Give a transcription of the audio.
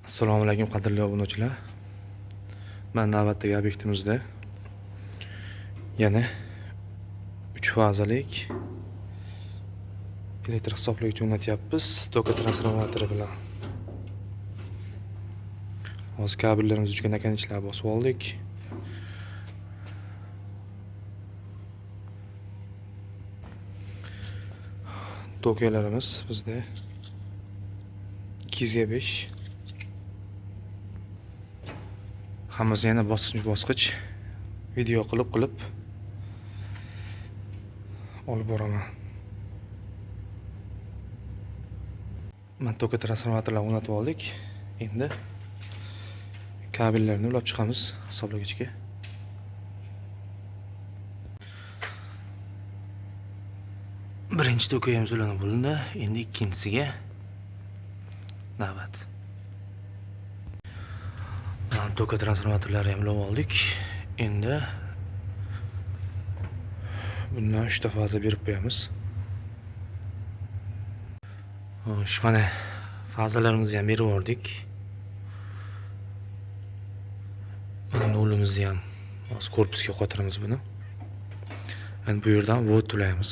Assalomu alaykum qadrli obunachilar. Men navbatdagi obyektimizda yana 3 fazalik elektr hisoblovchi o'rnatyapmiz. Toka transformatori bilan. Hozir kabellarimiz uchun nakanichlar bosib oldik. Tokalarimiz bizda 205. Hammasi yana bosqich video qilib olib boraman. Men toka transformatorlarni o'rnatib oldik. Endi kabellarni ulab chiqamiz hisoblagichga. Birinchi tokamiz ulanib bo'lindi. Endi ikkinchisiga navbat. Toka transformatorlari ham ulab oldik. Endi bundan 3 ta faza berib qo'yamiz. Mana fazalarimizni ham berib yubordik. Nolimizni ham hozir korpusga qo'ytiramiz buni. Endi bu yerdan vod ulaymiz.